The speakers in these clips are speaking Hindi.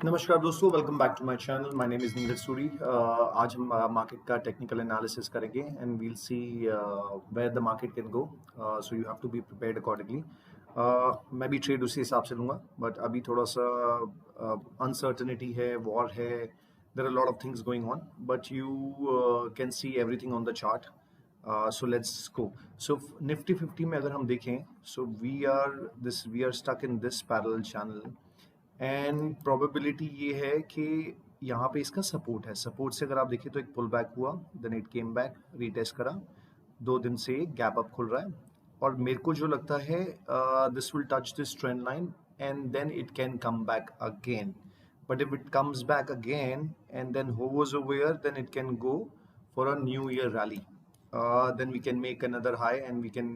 नमस्कार दोस्तों, welcome back to my channel. My name is Neeraj Suri. आज हम मार्केट का टेक्निकल एनालिसिस करेंगे and we'll see where the market can go, so you have to be prepared accordingly. मैं भी ट्रेड उसी हिसाब से लूँगा, बट अभी थोड़ा सा अनसर्टनिटी है, वॉर है, there are lot of things going on, but you can see everything on the chart. So let's go. So Nifty 50 में अगर हम देखें, so we are stuck in this parallel channel and probability ये है कि यहाँ पे इसका सपोर्ट है। सपोर्ट से अगर आप देखें तो एक पुल बैक हुआ, then it came back, retest करा, 2 दिन से गैप अप खुल रहा है और मेरे को जो लगता है this will touch this trend line and then it can come back again, but if it comes back again and then hovers over here, then it can go for a new year rally. Then we can make another high and we can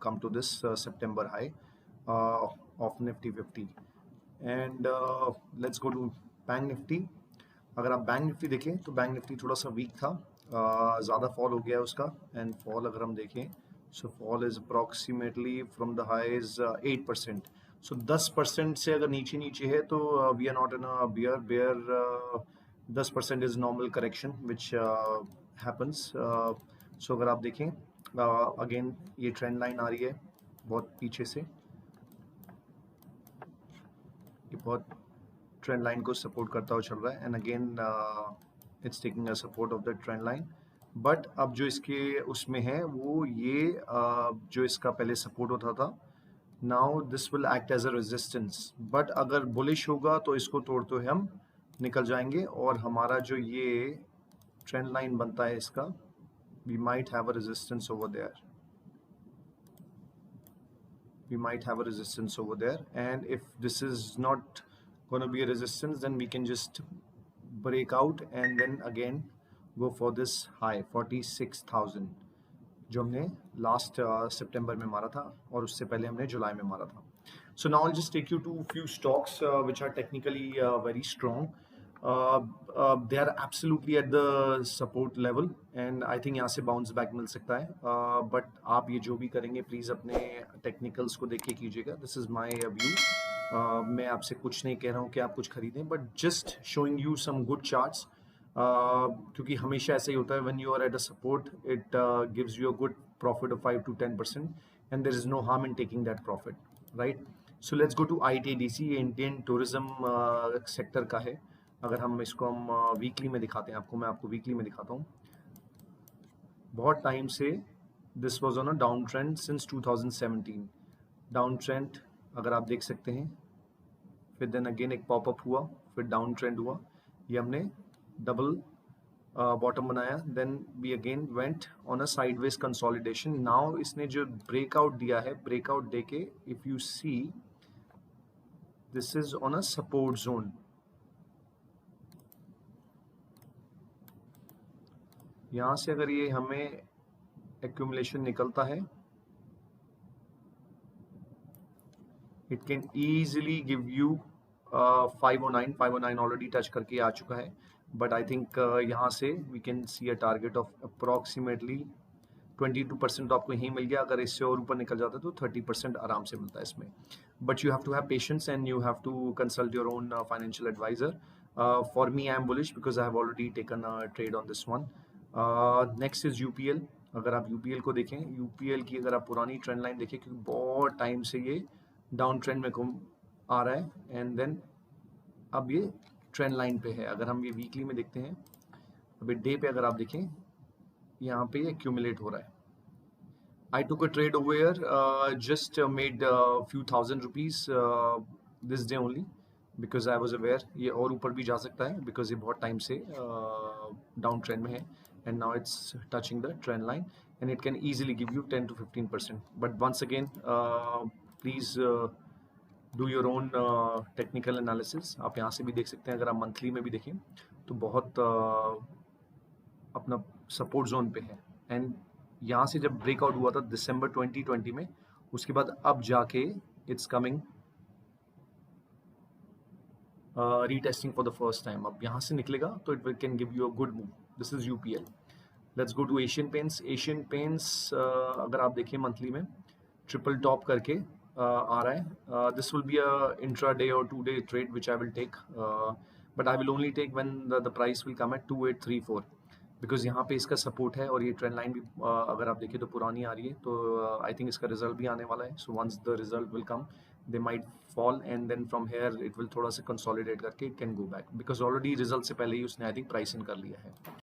come to this September high of Nifty 50. And let's go to bank Nifty. अगर आप बैंक निफ्टी देखें तो बैंक निफ्टी थोड़ा सा वीक था, ज़्यादा फॉल हो गया है उसका। एंड फॉल अगर हम देखें, so fall is approximately from the highs 8%। So 10% से अगर नीचे नीचे है तो we are not in a bear 10% is normal correction which happens. So अगर आप देखें अगेन ये ट्रेंड लाइन आ रही है बहुत पीछे से, ये बहुत ट्रेंड लाइन को सपोर्ट करता हुआ चल रहा है and again it's taking a support of the trend line. But अब जो इसके उसमें है वो ये जो इसका पहले सपोर्ट होता था, now this will act as a resistance. But अगर बुलिश होगा तो इसको तोड़ते हुए हम निकल जाएंगे और हमारा जो ये ट्रेंड लाइन बनता है इसका, we might have a resistance over there, we might have a resistance over there, and if this is not going to be a resistance, then we can just break out and then again go for this high 46,000 जो हमने लास्ट सितंबर में मारा था और उससे पहले हमने जुलाई में मारा था। So now I'll just take you to few stocks which are technically very strong. They are absolutely at the support level and I think यहाँ से bounce back मिल सकता है, but आप ये जो भी करेंगे प्लीज़ अपने टेक्निकल्स को देख के कीजिएगा। This is my view. मैं आपसे कुछ नहीं कह रहा हूँ कि आप कुछ खरीदें, but just showing you some good charts, क्योंकि हमेशा ऐसा ही होता है, when you are at a support it gives you a good profit of 5 to 10% and there is no harm in taking that profit, right. So let's go to ITDC। ये इंडियन टूरिज्म सेक्टर का है। अगर हम इसको हम वीकली में दिखाते हैं आपको, मैं आपको वीकली में दिखाता हूँ। बहुत टाइम से this was on a down trend since 2017, down trend अगर आप देख सकते हैं, फिर देन अगेन एक पॉपअप हुआ, फिर डाउन ट्रेंड हुआ, ये हमने डबल बॉटम बनाया, then we again went on a sideways consolidation. Now इसने जो ब्रेकआउट दिया है, ब्रेकआउट देके if you see this is on a support zone. यहाँ से अगर ये हमें एक्यूमुलेशन निकलता है, it can easily give you 509 already touch करके आ चुका है, बट आई थिंक यहाँ से we can see a target of approximately 22% तो आपको यहीं मिल गया। अगर इससे और ऊपर निकल जाता है तो 30% आराम से मिलता है इसमें, but you have to have patience and you have to consult your own financial advisor. For me I am bullish because I have already taken a trade on this one. Next is UPL। अगर आप UPL को देखें, UPL की अगर आप पुरानी ट्रेंड लाइन देखें, क्योंकि बहुत टाइम से ये डाउन ट्रेंड में घूम आ रहा है एंड देन अब ये ट्रेंड लाइन पे है। अगर हम ये वीकली में देखते हैं, अभी डे पे अगर आप देखें, यहाँ पे ये एक्यूमुलेट हो रहा है। I took a trade over here, just made a few thousand rupees this day only because I was aware ये और ऊपर भी जा सकता है because ये बहुत टाइम से डाउन ट्रेंड में है and now it's touching the trend line and it can easily give you 10 to 15%. But once again, please do your own technical analysis. आप यहाँ से भी देख सकते हैं, अगर आप मंथली में भी देखें तो बहुत अपना सपोर्ट जोन पे है एंड यहाँ से जब ब्रेकआउट हुआ था दिसंबर 2020 में, उसके बाद अब जाके it's coming retesting for the first time. अब यहाँ से निकलेगा तो it can give you a good move. This is UPL। Let's go to Asian Paints. Asian Paints अगर आप देखें मंथली में ट्रिपल टॉप करके आ रहा है. This will be a intraday or 2 day trade which I will take, but I will only take when the price will come at 2834, because यहाँ पे इसका सपोर्ट है और ये ट्रेंड लाइन भी अगर आप देखिए तो पुरानी आ रही है. तो आई थिंक इसका रिजल्ट भी आने वाला है. So once the result will come, they might fall and then from here it will थोड़ा सा कंसोलिडेट करके it can go back, because already result से पहले ही उसने आई थिंक प्राइस इन कर लिया है.